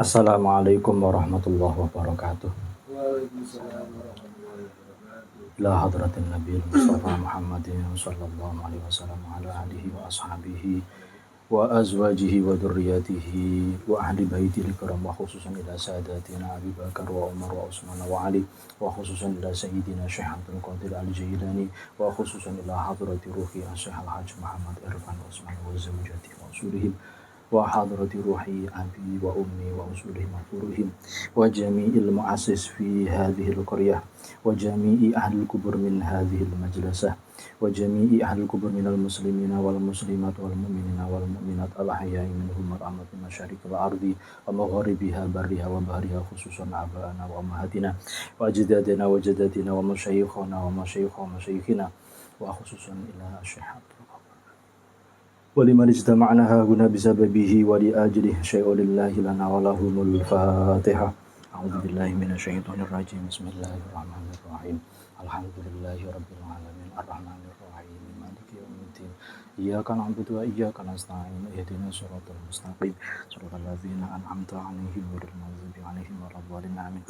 Assalamualaikum warahmatullahi wabarakatuh. Waalaikumsalam warahmatullahi wabarakatuh. Ila hadratin Nabi Mustafa Muhammadin sallallahu alaihi wasallam ala alihi wa ashabihi wa azwajihi wa dhurriyyatihi wa ahli baitihi kiram wa khususan ila sadatina Abi Bakar wa Umar wa Utsman wa Ali wa khususan ila sayyidina Syekh Abdul Qadir Al-Jailani wa khususan ila hadrati ruhi Syekh Al-Hajj Muhammad Irfan Utsman wa zawjatihi wa usulihim wa hadrati ruhi abi wa ummi wa usulihim wa furuhim wa jami'il mu'assis fi hadhihi al-qaryah wa jami'i ahli al-kubur min hadhihi al-majlisah wa jami'i ahli al-kubur minal muslimina wal muslimat wal mu'minina wal mu'minat al-ahya'i minhum rahmatin masyariqil ardi wa magharibiha barriha wa bahriha khususan aba'ana wa ummahatina wa ajdadina wa jaddatina wa masyayikhana wa masyayikhina wa khususan ila syekh ولمن اجتمعنا هنا بسببه ولأجله شيء لله لنا ولهم الفاتحة أعوذ بالله من الشيطان الرجيم بسم الله الرحمن الرحيم الحمد لله رب العالمين الرحمن الرحيم مالك يوم الدين إياك نعبد وإياك نستعين اهدنا الصراط المستقيم صراط الذين أنعمت عليهم غير المغضوب عليهم ولا الضالين آمين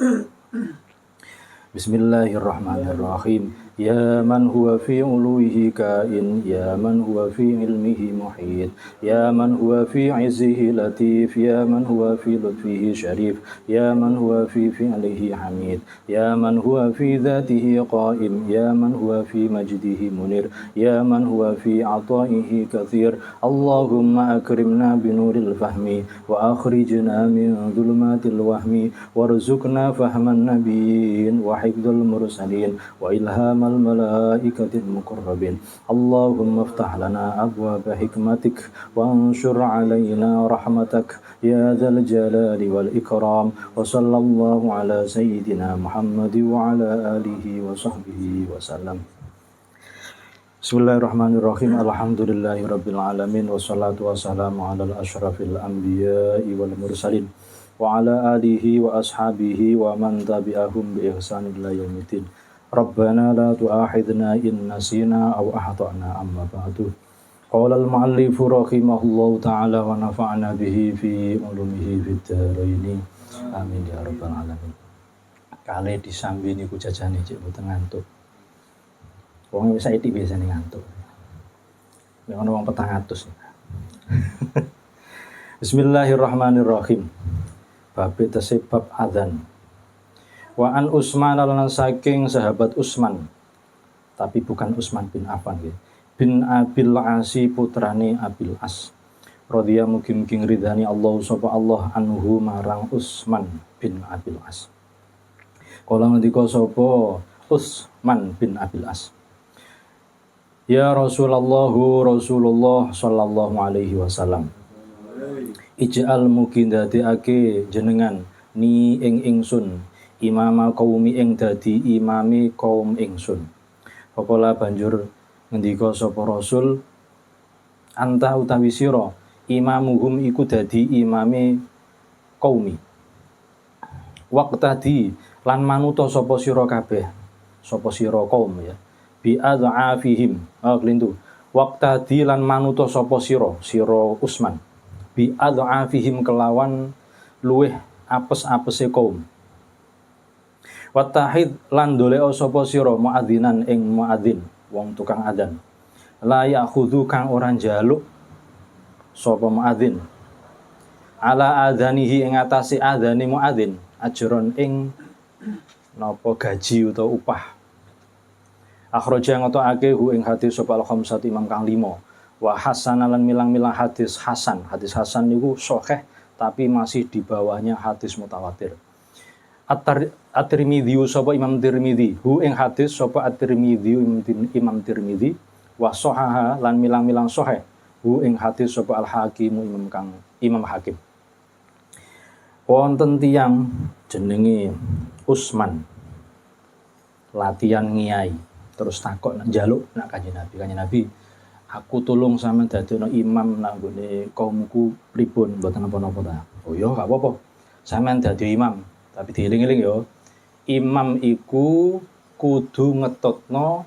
Bismillahirrahmanirrahim. Ya man huwa fi uluhi kain, ya man huwa fi ilmihi muhit, ya man huwa fi izzihi latif, ya man huwa fi lutfihi syarif, ya man huwa fi fi'lihi hamid, ya man huwa fi dhatihi qaim, ya man huwa fi majdihi munir, ya man huwa fi ataihi kathir. Allahumma akrimna binuril fahmi wa akhrijna min dhulumatil wahmi warzuqna fahman nabiyyin wa حفظ المرسلين وإلهام الملائكة المقربين اللهم افتح لنا أبواب حكمتك وانشر علينا رحمتك يا ذا الجلال والإكرام وصلى الله على سيدنا محمد وعلى آله وصحبه وسلم Bismillahirrahmanirrahim. Alhamdulillahi rabbil alamin wassalatu wassalamu ala asyrafil anbiya'i wal mursalin wa ala alihi wa ashabihi wa man tabi'ahum bi ihsan ila yaumiddin. Rabbana la tu'akhidna in nasina aw akhtana amma ba'du. Qala al-mu'allif rahimahullahu ta'ala wa nafa'na bihi fi ulumihi fid dharain. Amin ya rabbal alamin. Kali disambi niku jajane cek mboten ngantuk. Wong wis saiki biasane ngantuk. Nek ana wong 400. Bismillahirrahmanirrahim. Bab sebab adzan. Wa an Utsman lan saking sahabat Utsman. Tapi bukan Utsman bin Affan nggih. Bin Abil Asi putrane Abil As. Radhiya mugi-mugi ridhani Allah sapa Allah anhu marang Utsman bin Abil As. Kala ngendika sapa Utsman bin Abil As. Ya Rasulullah sallallahu alaihi wasallam. Ij'al mugi ndadekake jenengan ni ing ingsun imama qaumi ing dadi imami kaum ingsun. Faqala banjur ngendika sapa Rasul anta utawi sira imamuhum iku dadi imame qaumi. Waqtadi lan manuta sapa sira kabeh sapa sira kaum ya. Bi adhafihim klintu waqtadi lan manuta sapa sira Utsman bi adhafihim kelawan luweh apes-apese kaum watahid lan doleo sapa sira muadzinan ing muadzin wong tukang adzan la ya'khudhu kang ora njaluk sapa muadzin ala adzanihi ing atase adzane muadzin ajron ing napa gaji utawa upah. Akhraja ngetokake hu ing hadis sapa al-khamsah imam kang 5 wa hasan lan milang-milang hadis hasan niku sahih tapi masih di bawahnya hadis mutawatir. At-Tirmidzi sapa Imam Tirmidzi hu ing hadis sapa At-Tirmidzi Imam Tirmidzi wa sahaha lan milang-milang sahih hu ing hadis sapa Al-Hakim Imam Hakim. Wonten tiyang jenenge Utsman latihan ngiyai terus takok nak njaluk nak Kanjeng Nabi aku tolong sampean dadekno imam nak nggone kaumku pripun mboten napa-napa ta. Oh ya gak apa-apa sampean dadi imam tapi dieling-eling ya imam iku kudu ngetutno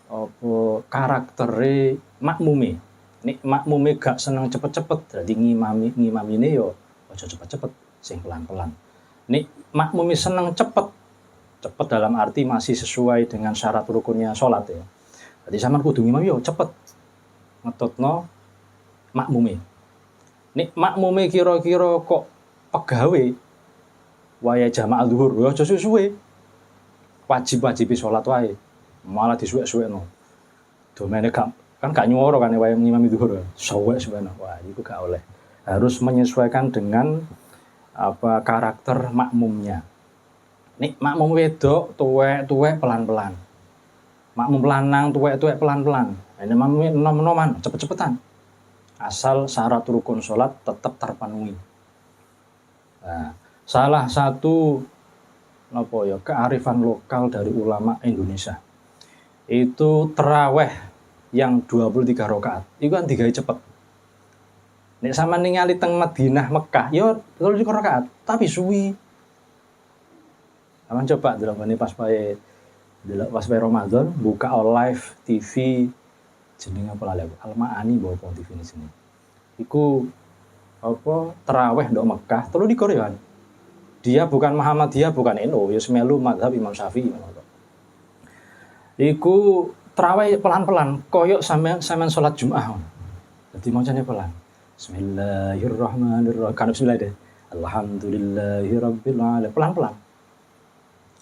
apa karaktere makmume. Nek makmume gak seneng cepet-cepet dadi ngimamine ya aja cepet-cepet sing pelan-pelan. Nek makmum seneng cepet dalam arti masih sesuai dengan syarat rukunnya sholat ya. Jadi sampean kudu ngimami yo cepet ngetutno makmume. Nek makmume kira-kira kok pegawe waya jamaah zuhur yo aja suwe. Wajib sholat wae. Malah disuwek-suwekno. Domene kan gak nyuwara kan waya ngimami zuhur. Suwek-suwekno. Wah, itu gak oleh. Harus menyesuaikan dengan karakter makmumnya. Nek makmum wedok tuwek pelan-pelan. Makmum lanang tuwek pelan-pelan. Ini makmum nom-noman cepet-cepetan. Asal syarat rukun sholat tetap terpenuhi. Nah, salah satu kearifan lokal dari ulama Indonesia itu tarawih yang 23 rakaat. Itu kan digawe cepet. Nek sama ningali teng Madinah Mekah yo 23 rakaat, tapi suwi. Aman coba delok ngene pas pae Ramadan buka live TV jenenge apa lali aku Al-Ma'ani bawa TV ini sini. Iku tarawih ndok Mekah 23 kan. Dia bukan Muhammadiyah, bukan NU, ya semelu mazhab Imam Syafi'i. Iku tarawih pelan-pelan, koyok sampean salat Jumat. Dadi macane pelan. Bismillahirrahmanirrahim. Kan bismillah deh. Alhamdulillahirabbil alamin. Pelan-pelan.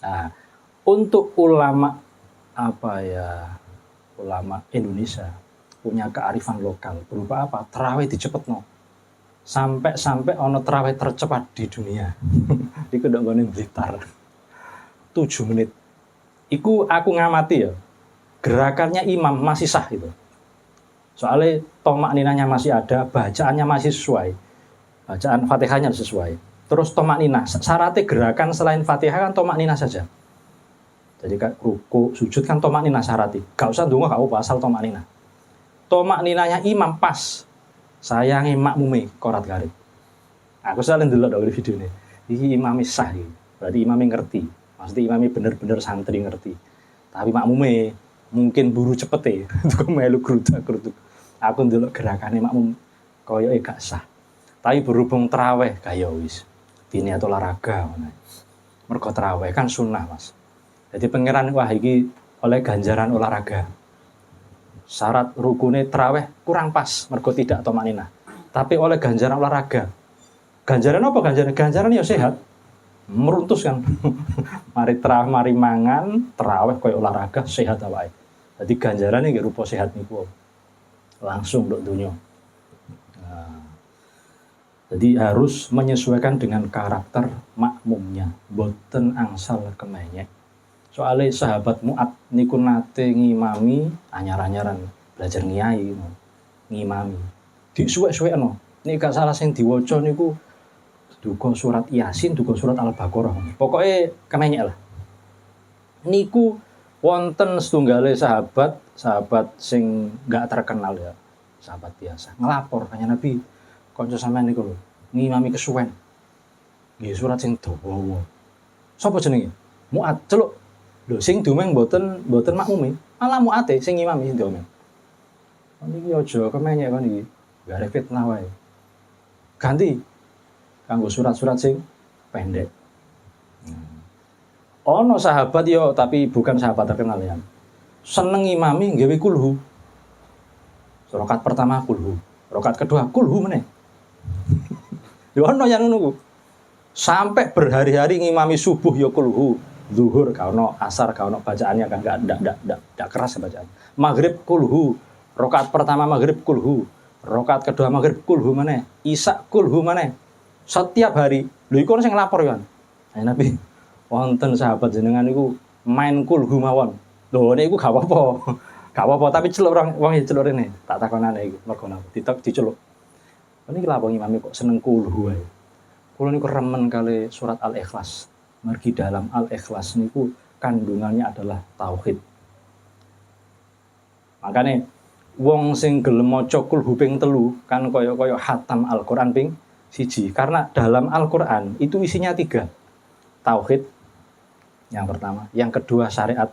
Nah, untuk ulama ulama Indonesia punya kearifan lokal berupa apa? Tarawih dicepetno. Sampai ono tarawih tercepat di dunia. Iku ndok ngene Blitar. 7 menit. Iku aku ngamati ya. Gerakannya imam masih sah itu. Soalnya tomak ninanya masih ada, bacaannya masih sesuai. Bacaan Fatihahnya sesuai. Terus tomak nina, syaratnya gerakan selain Fatihah kan tomak nina saja. Jadi kan ruku, sujud kan tomak nina syaratnya. Gak usah ndonga, gak apa asal tomak nina. Tomak ninanya imam pas. Sayangi makmume korat garis. Aku selalu ndelok dari video ini. Iki imame sah iki. Berarti imame ngerti. Maksudnya imame bener-bener santri ngerti. Tapi makmume mungkin buru cepet Tukang melu grudak-gruduk. Aku ndelok gerakane makmum koyoke gak sah. Tapi berhubung tarawih kaya wis. Dini atau olahraga. Mergo tarawih kan sunnah, Mas. Jadi pangeran wah iki oleh ganjaran olahraga. Syarat rukune tarawih kurang pas mergo tidak tomanina. Tapi oleh ganjaran olahraga. Ganjaran apa ganjaran? Ganjaran ya sehat. Meruntus kan. Mari tarawih mari mangan, tarawih koyo olahraga sehat awake. Jadi ganjarane nggih rupa sehat niku. Langsung nduk donya. Jadi harus menyesuaikan dengan karakter makmumnya, boten angsal kemenyek. Soalnya sahabat Mu'ad niku nate ngimami anyar-anyaran belajar ngiyai ngimami. Disuwek-suwekno. Nek gak salah sing diwaca niku duka surat Yasin, duka surat Al-Baqarah. Pokoknya kemenyek lah. Niku wonten setunggale sahabat sing gak terkenal ya, sahabat biasa. Ngelapor kanya Nabi, kanca sampean niku lho, ngimami kesuwen. Nggih surat sing dawa. Sapa jenenge? Mu'ad, celuk. Lho sing dumeng mboten makmume, malah mu'ate sing ngimami sing dumeng. Niki aja kemenyek kon iki. Gare fitnah wae. Ganti kanggo surat-surat sing pendek. Ono sahabat yo tapi bukan sahabat terkenal ya. Seneng ngimami nggawe kulhu. Rakaat pertama kulhu, rakaat kedua kulhu meneh. Yo ono yang ngono. Sampai berhari-hari ngimami subuh yo kulhu, zuhur gak ono, asar gak ono bacaannya kan enggak keras bacaan. Maghrib kulhu, rakaat pertama maghrib kulhu, rakaat kedua maghrib kulhu meneh, isya kulhu meneh. Setiap hari. Lho iku ono sing nglapor kan. Nabi wonten sahabat jenengan niku main kulhu mawon. Lho niku gak apa-apa. Gak apa-apa tapi celuk wong celuk rene. Tak takonane iku mergo napa diceluk. Niki lha wong imame kok seneng kulhu ae. Kula niku remen kali surat Al-Ikhlas. Mergi dalam Al-Ikhlas niku kandungannya adalah tauhid. Makane wong sing gelem maca kulhu ping 3 kan kaya khatam Al-Qur'an ping 1 karena dalam Al-Qur'an itu isinya 3. Tauhid yang pertama, yang kedua syariat,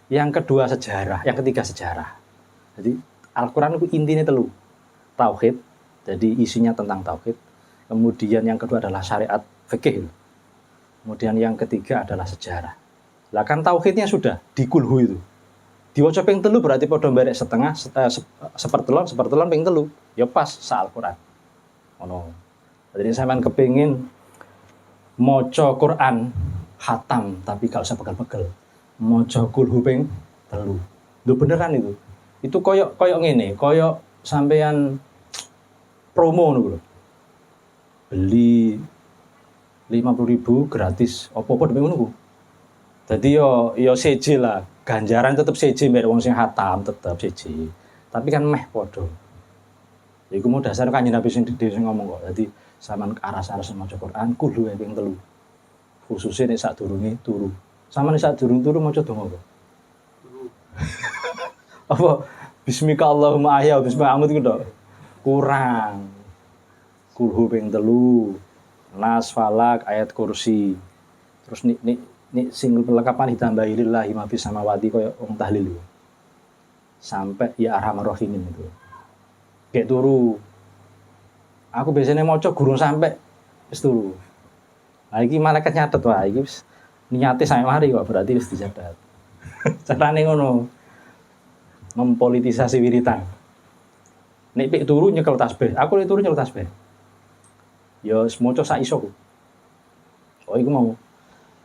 yang kedua sejarah, yang ketiga sejarah. Jadi Al-Qur'an itu intinya 3. Tauhid, jadi isinya tentang tauhid. Kemudian yang kedua adalah syariat fikih. Kemudian yang ketiga adalah sejarah. Lah kan tauhidnya sudah di kulhu itu. Diwaca ping 3 berarti padha mbarek setengah sepertelon ping 3. Ya pas sa Al-Qur'an. Ngono. Jadi sampean kepengin maca Quran khatam tapi gak usah pegel-pegel. Maca kulhu ping 3. Lho beneran itu. Itu koyok ngene, koyok sampean promo ngono lho. Beli 50.000 gratis apa-apa demi ngono ku. Dadi yo CJ lah, ganjaran tetep CJ mbek wong sing khatam tetep CJ. Tapi kan meh padha. Iku mau dasar Kanjeng Nabi sing ngomong kok. Dadi sampean aras-aras maca Quran kudu ping 3. Khususnya nek sadurunge turu. Sampeyan sadurung turu maca donga kok. Apa bismika Allahumma ahya bismika amut iku tok. Kurang. Kulhu ping 3. Nas falak ayat kursi. Terus nik sing pelengkapan ditambahi lillahi ma fis samawati koyo wong tahlil. Sampai ya arhamar rahimin itu. Kayak turu. Aku biasanya maca gurung sampai wis turu. Lah iki malaikat nyatet wae iki wis niate sampe mari kok berarti wis dicatat. Carane ngono. Mempolitisasi wiritan. Nek pik turu nyekel tasbih, aku nek turu nyekel tasbih. Ya wis maca sak iso ku. Oh iku mau.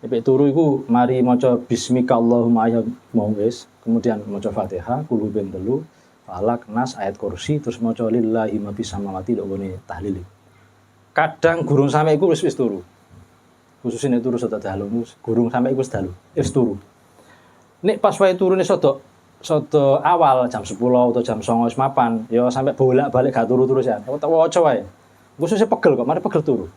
Nek pik turu iku mari maca bismika Allahumma ya mau wis, kemudian maca Fatihah, qul huwallahu 3, falak, nas, ayat kursi, terus maca lillahi ma fis samawati lho ngene tahlil. Kadang gurung sampe iku wis turu. Khususnya nek turu sedak dalu, gurung sampe iku wis dalu, wis turu. Nek pas wae turune sodo awal jam 10 atau jam 09.00 mapan, ya sampai bolak-balik gak turu terus ya. Tak waca wae. Khususnya pegel kok, mari pegel turu.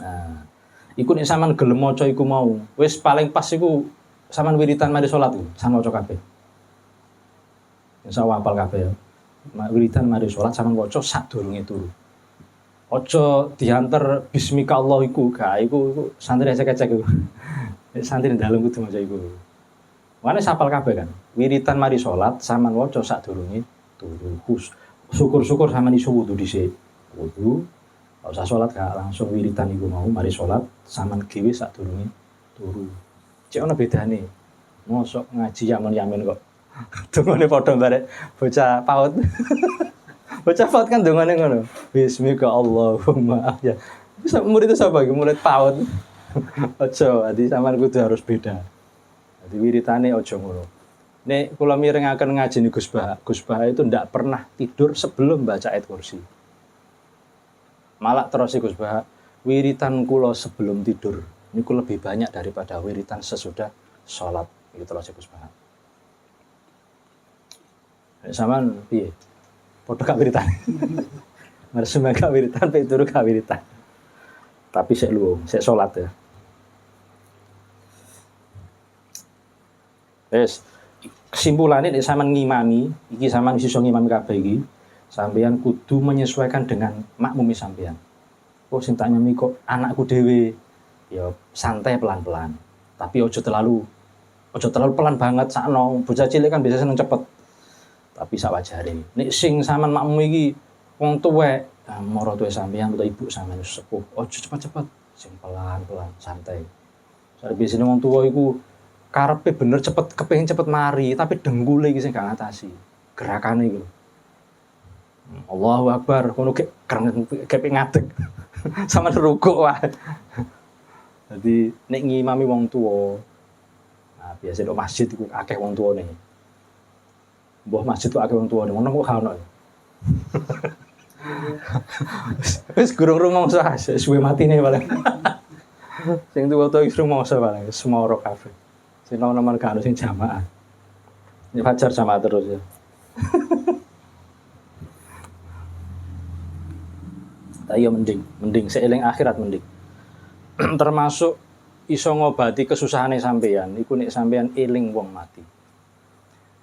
Nah, iku nek sampean gelem maca iku mau, wis paling pas iku sampean wiritan mari salat iku, sampean waca kabeh. Insyaallah hafal kabeh ya. Wiritan mari salat sampean waca sadurunge turu. Aja diantar bismika Allah iku, gak iku santri ecek-ecek iku. Santri dalem kudu maca iku. Mane sapal kabeh kan. Wiritan mari salat sampean waca sadurunge turu. Syukur-syukur sampean iso wudu dhisik. Wudu, gak usah salat gak langsung wiritan iku mau mari salat sampean dhewe sadurunge turu. Cek ono bedane. Mosok ngaji yamin-yamin kok. Dungane padha barek bocah PAUD. Bocah PAUD kan dungane ngono. Bismika Allahumma ya. Bisa murid itu sapa iki? Murid PAUD. Aja, dadi sampean kudu harus beda. Dadi wiritane aja ngono. Nek kula mirengaken ngajeni Gus Bah itu ndak pernah tidur sebelum baca ayat kursi. Malah terus Gus Bah, wiritan kula sebelum tidur niku lebih banyak daripada wiritan sesudah salat. Iki terus Gus Bah. Sampeyan piye? Padha gak wiritan. Mari semua gak wiritan, pe turu gak wiritan. Tapi sik luwung, sik salat ya. Wes, kesimpulannya nek sampean ngimami, iki sampean iso ngimami kabeh iki, sampean kudu menyesuaikan dengan makmumi sampean. Oh sing tak nyami kok anakku dhewe, ya santai pelan-pelan. Tapi ojo terlalu pelan banget sakno. Bocah cilik kan biasa seneng cepet. Tapi sak wajare. Nek sing sampean makmum iki wong tuwek, mara tuwek sampean utawa ibu sampean sepuh, ojo cepet-cepet, sing pelan-pelan, santai. Soale biasane wong tuwa iku karepe bener cepet, kepengin cepet mari, tapi denggule iki sing gak ngatasi. Gerakane iku. Allahu Akbar, ngono kepe ngadeg. Sama rukuk wae. Dadi nek ngimami wong tuwa, nah biasa nek masjid iku akeh wong tuwane. Mbah masjid kok akeh wong tuwane, ngono kok gak ono. Wis gurung rumangsa, suwe matine paling. Sing tuwa-tuwa wis rumangsa paling, semoro kabeh. Sing nomor gak ono sing jamaah. Ini fajar jamaah terus ya. Ayo mending seeling akhirat mending. Termasuk iso ngobati kesusahane sampean iku nek sampean eling wong mati.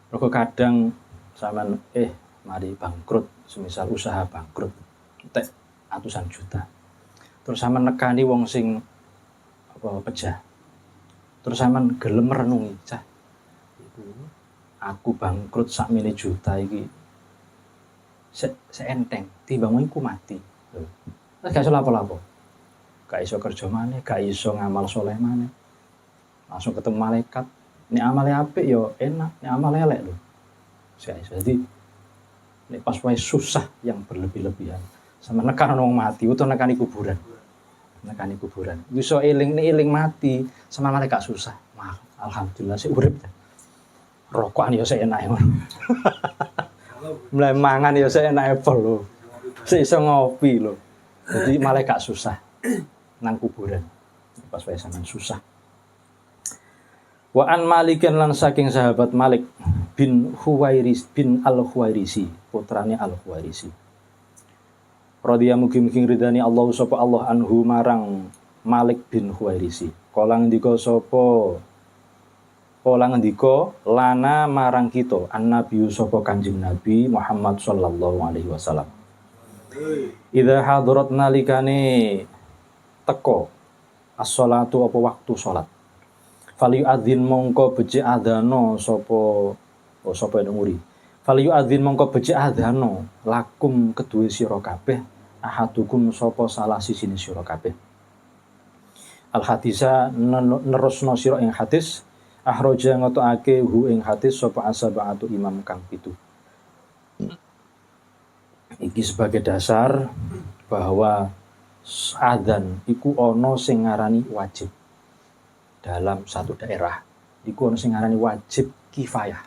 Mergo kadang sampean mari bangkrut, semisal usaha bangkrut entek atusan juta. Terus sampean nekani wong sing pejah. Terus sampean gelem renungi, cah. Aku bangkrut sakmene juta iki. Enteng, timbang iku mati. Gak iso lapo-lapo. Gak iso kerja maneh, gak iso ngamal soleh maneh. Langsung ketemu malaikat. Nek amale apik ya enak, nek amale elek lho. Gak iso. Jadi nek pas wae susah yang berlebih-lebihan. Sama nekan wong mati utawa nekani kuburan. Nekani kuburan. Iso eling mati sama malaikat susah. Wah, alhamdulillah sik urip. Rokokan ya sik enake ngono. Mulai mangan ya sik enake pol lho. Sik iso ngopi lho. Jadi malaikat susah nang kuburan. Pas wae sampean susah. Wa an Malikin lan saking sahabat Malik bin Huwairis bin Al-Huwairisi, putrane Al-Huwairisi. Radhiya mugi-mugi ridani Allah sapa Allah anhu marang Malik bin Huwairisi. Kala ngendika lana marang kita annabi sapa Kanjeng Nabi Muhammad sallallahu alaihi wasallam. Idza hadarat nalikane teko as-shalatu apa waktu salat. Faliyu adzin mongko becik adano sapa nguri. Faliyu adzin mongko becik adano lakum kedue sira kabeh ahadukum sapa salah sisine sira kabeh. Al hadisa nerusno sira ing hadis ahroja ngetokake hu ing hadis sapa asabatu imam kang 7. Iki sebagai dasar bahwa adzan iku ana sing ngarani wajib. Dalam satu daerah iku ana sing ngarani wajib kifayah.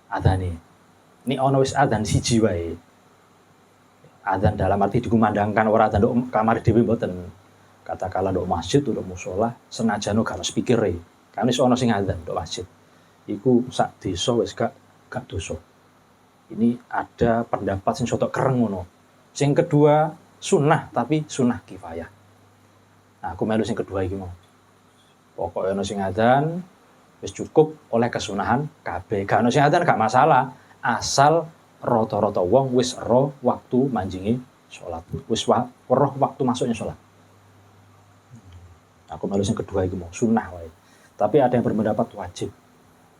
Adzane. Nek ana wis adzan siji wae. Adzan dalam arti dikumandangkan ora adzan nduk kamar dhewe mboten. Katakanlah nduk masjid nduk musala senajan gak ono speakere. Kan wis ana sing adzan nduk masjid. Iku sak desa wis gak dosa. Ini ada pendapat sing sotok kereng ngono. Sing kedua sunnah tapi sunnah kifayah. Nah, aku melu sing kedua iki mau. Pokoke ono sing adzan wis cukup oleh kesunahan kabeh. Gak ono sing adzan gak masalah, asal rata-rata wong wis ro waktu manjingi salat. Wis roh waktu masuknya salat. Aku melu sing kedua iki mau sunnah wae. Tapi ada yang berpendapat wajib.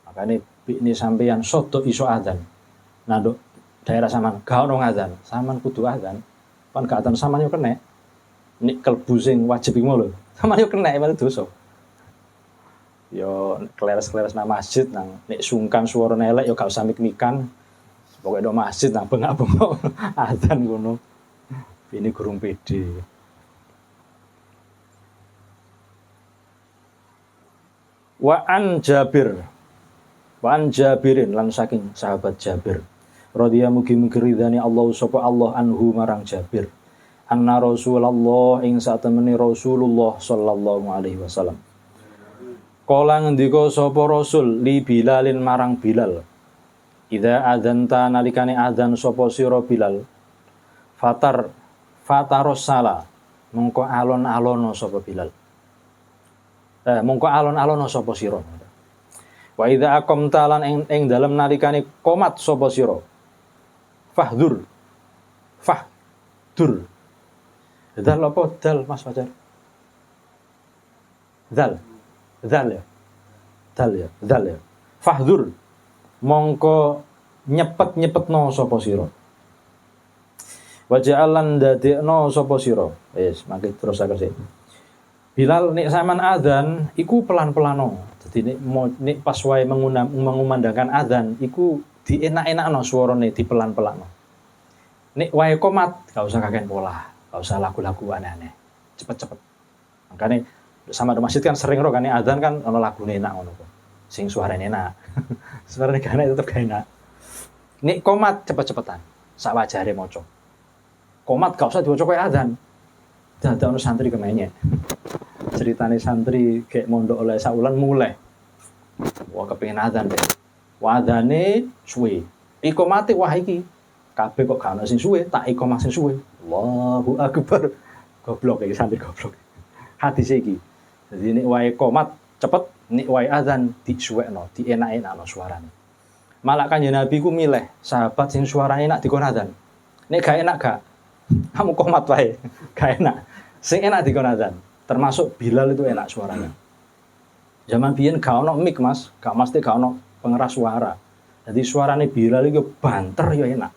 Makanya ini sampeyan sodo iso adzan. Nah, nduk daerah sampean gak ono adzan, sampean kudu adzan. Pan gak adzan sampean yo kena. Nek kelbu sing wajib iki lho, sampean yo kena malah dosa. Yo kleres-kleres nang masjid nang nek sungkan suarane elek yo gak usah mik-mikan. Pokoke nduk masjid nang bengak-bengok adzan ngono. Ini gurung pede. Wa an Jabirin lan saking sahabat Jabir. Radhiya mugi-mugi ridhani Allah sapa Allah anhu marang Jabir. Anna Rasulullah ing satemene Rasulullah sallallahu alaihi wasallam. Kala ngendika sapa Rasul li Bilalin marang Bilal. Idza adzanta nalikane adzan sapa sira Bilal. Fatarosala mongko alon-alono sapa Bilal. Mongko alon-alono sapa sira. Wa idza aqamta lan ing dalem nalikane qomat sapa sira. Fahdur. Dal apa dal Mas Fajar? Dal ya. Fahdur. Mongko nyepet-nyepetno sapa sira. Wa ja'alan dadekno sapa sira. Wis, mangke terus sik. Bilal nek sampean adzan iku pelan-pelano. Dadi nek pas wae mengumandangkan adzan iku dienak-enakno suarane dipelan-pelano. Nek wae qomat gak usah kakean pola, gak usah lagu-lagu aneh-aneh. Cepet-cepet. Makane sama di masjid kan sering ro kan adzan kan ana lagune enak ngono kok. Sing suarane enak. Suarane gak enak tetep gak enak. Nek qomat cepet-cepetan, sak wajare maca. Qomat gak usah diwaca koyo adzan. Dadak ono santri kemenyek. Ceritane santri kayak mondok oleh saulan mulai. Wah kepengin adzan deh. Wadane suwe. Iqamate wah iki. Kabeh kok gak ono sing suwe, tak iqamah sing suwe. Allahu akbar. Goblok iki santri goblok. Hadis iki. Jadi nek wae qomat cepet, nek wae adzan disuwekno, dienak-enakno suarane. Malah Kanjeng Nabi ku milih sahabat sing suarane enak dikon adzan. Nek gak enak gak, kamu qomat wae. Gak enak. Sing enak dikon adzan. Termasuk Bilal itu enak suaranya. Zaman biyen gak ono mic Mas, gak mesti gak ono pengeras suara. Jadi suarane Bilal itu banter ya enak.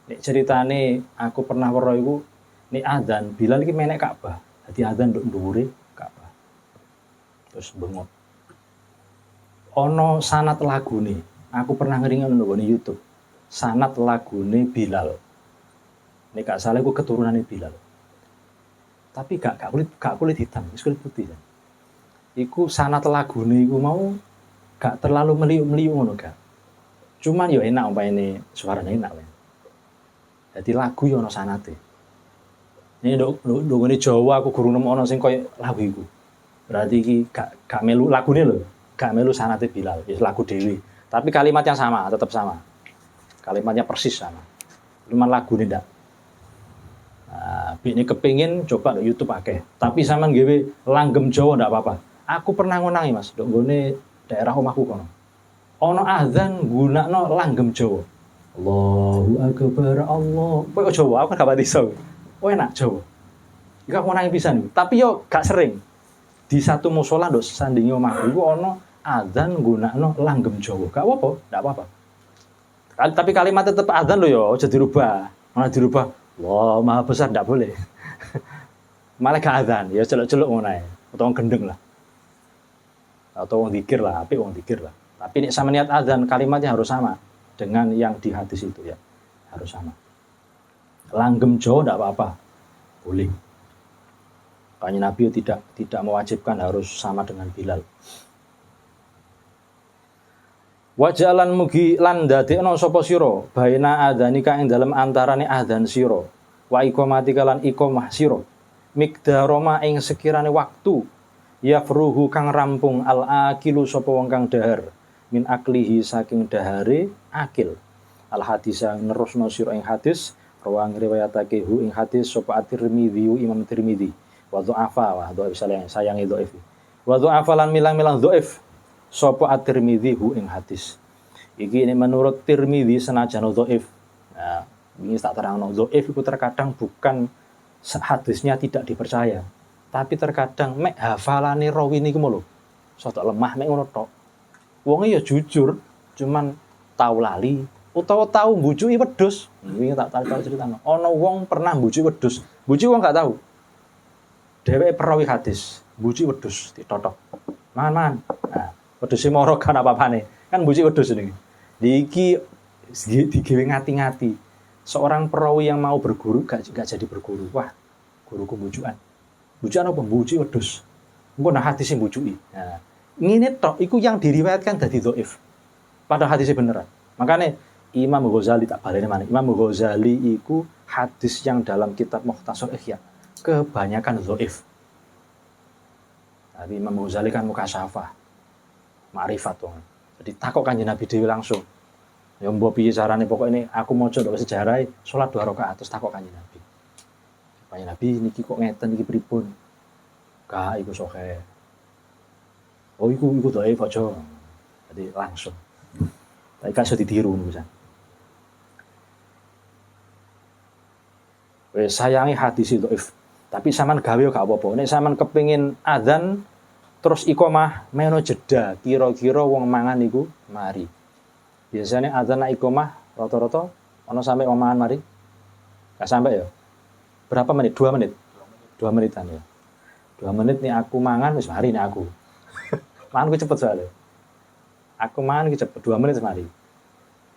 Nek ceritane aku pernah weruh iku Nek adzan Bilal iki menek Ka'bah. Dadi adzan nduk dhuwure Ka'bah. Terus bengok. Ono sanad lagune. Aku pernah ngeringan nang YouTube. Sanad lagune Bilal. Nek gak salah iku keturunane Bilal. Tapi gak kulit hitam, wis kulit putih. Iku sanad lagune iku mau gak terlalu meliuk-meliuk ngono gak. Cuman yo enak umpamane suarane enak. Jadi lagu yo ono sanate. Ini ndongone Jawa aku guru nemu ono sing koyo lagu iku. Berarti iki gak melu lagune lho, gak melu sanate Bilal, wis lagu dhewe. Tapi kalimatnya sama, tetap sama. Kalimatnya persis sama. Cuman lagune ndak. Nah, ini kepingin coba di YouTube akeh. Tapi sampean gawe langgem Jawa ndak apa-apa. Aku pernah ngonangi Mas, nggone daerah omahku kono. Ono azan gunakno langgem Jawa. Allahu akbar Allah. Kowe Jawa aku gak pati iso. Oh enak Jawa. Iku aku ngonangi pisan. Tapi yo gak sering. Di satu musala ndok sandingi omahku iku ono azan gunakno langgem Jawa. Gak apa-apa, ndak apa-apa. Tapi kalimat tetep azan lho yo, aja dirubah. Ora dirubah. Wah, maha besar ndak boleh. Malah gak azan, ya celuk-celuk ngono ae. Utawa gendeng lah. Atau wong zikir lah, apik wong zikir lah. Tapi nek sama niat azan kalimatnya harus sama dengan yang di hadis itu ya. Harus sama. Langgem Jawa ndak apa-apa. Boleh. Kanjeng Nabi tidak mewajibkan harus sama dengan Bilal. Wajalan mugi lan dadekno sapa sira baina adzanika ing dalem antarane adzan sira wa iqamatika lan iqamah sira miqdaroma ing sekirane waktu yafruhu kang rampung al akilu sapa wong kang dahar min aklihi saking dahare akil al hadis yang nerusno sira ing hadis rawang riwayatake hu ing hadis sapa at-Tirmidzi Imam Tirmidzi wa dha'afa wa dhaif sayangi dhaif wa dha'afa lan milang-milang dhaif sapa at-Tirmidzi hu ing hadis. Iki ini menurut Tirmidzi senajan dhaif. Nah, ini tak terangno dhaif iku terkadang bukan hadisnya tidak dipercaya, tapi terkadang mek hafalane rawi niku lho. Sotok lemah mek ngono tok. Wonge ya jujur, cuman tau lali utawa tau mbujuki wedhus. Iki tak critakno. Ana wong pernah mbujuki wedhus. Mbujuki wong gak tahu. Dheweke perawi hadis, mbujuki wedhus ditotok. Mangan. Nah, wedhus moro kan apa-apane. Kan mbujuki wedhus niki. Iki digawe ngati-ngati. Seorang perawi yang mau berguru gak jadi berguru. Wah, guruku mbujukan. Mbujukan apa? Mbujuki wedhus. Engko nah hadise mbujuki. Nah, ngene tok iku yang diriwayatkan dadi dhaif. Padahal hadisnya beneran. Makanya Imam Ghazali tak baleni maneh. Imam Ghazali iku hadis yang dalam kitab Mukhtasar Ihya kebanyakan dhaif. Tapi Imam Ghazali kan mukasyafah. Ma'rifat wong. Jadi takok Kanjeng Nabi dhewe langsung. Ya mbok piye carane pokoknya aku maca ndok sejarah salat 2 rakaat terus takok Kanjeng Nabi. Kanjeng Nabi niki kok ngeten iki pripun? Gak iku soke. Oh iku dhaif aja. Jadi langsung. Tapi gak iso ditiru niku. Wes sayangi hadis itu dhaif. Tapi sampean gawe gak apa-apa. Nek sampean kepengin adzan terus iqamah meno jeda kira-kira wong mangan iku mari. Biasanya adzan iqamah rata-rata ana sampai wong mangan mari. Gak sampai ya. Berapa menit? 2 menit. 2 menitan ya. 2 menit nih aku mangan wis mari nih aku. Mangan ku cepet soalnya. Aku mangan ku cepet 2 menit mari.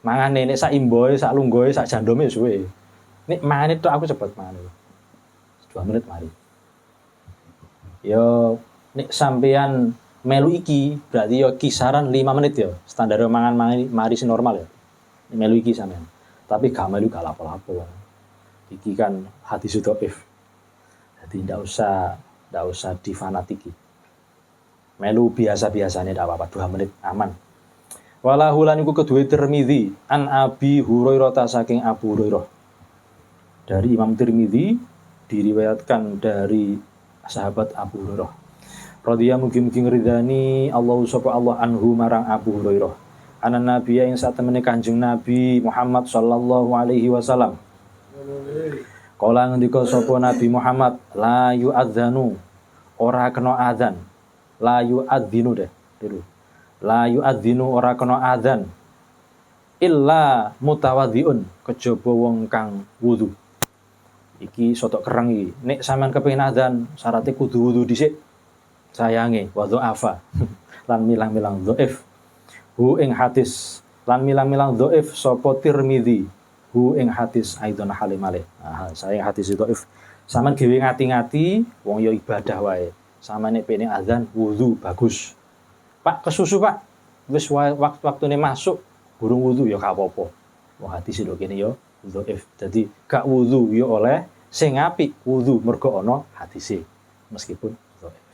Mangan nek sak imboe, sak lunggoe, sak jandome suwe. Nek mangan itu aku cepet mangan. 2 menit mari. Yo nek sampean melu iki berarti yo kisaran 5 menit yo. Standar mangan mari sing normal ya. Nek melu iki sampean. Tapi gak melu gak lapo-lapo. Iki kan hadis dhaif. Jadi ndak usah difanatiki. Melu biasa-biasane ndak apa-apa 2 menit aman. Walahu lan iku kedue Tirmidzi an Abi Hurairah saking Abu Hurairah. Dari Imam Tirmidzi diriwayatkan dari sahabat Abu Hurairah. Radhiyallahu mugi-mugi ngridani Allah sapa Allah anhu marang Abu Hurairah. Ana nabi yang saat temene Kanjeng Nabi Muhammad sallallahu alaihi wasallam. Kala ngendika sapa Nabi Muhammad la yu'adzanu ora kena adzan. La yu'adzinu deh dulu. La yu'adzinu ora kena adzan illa mutawadhiun kejaba wong kang wudu. Iki sotok kereng iki. Nek sampean kepengin adzan, syaratnya kudu wudu dhisik. Sayange wa dha'afa. Lan milang-milang dhaif. Hu ing hadis lan milang-milang dhaif sapa Tirmidzi. Hu ing hadis aidon halimale. Saya hadis dhaif. Sampean gawe ngati-ngati wong ya ibadah wae. Sampeyan nek pengen adzan wudu bagus. Pak kesusu Pak. Wis waktune masuk burung wudu ya gak apa-apa. Wong hadis lho kene ya dhaif. Dadi gak wudu ya oleh, sing apik wudu mergo ana hadise meskipun dhaif.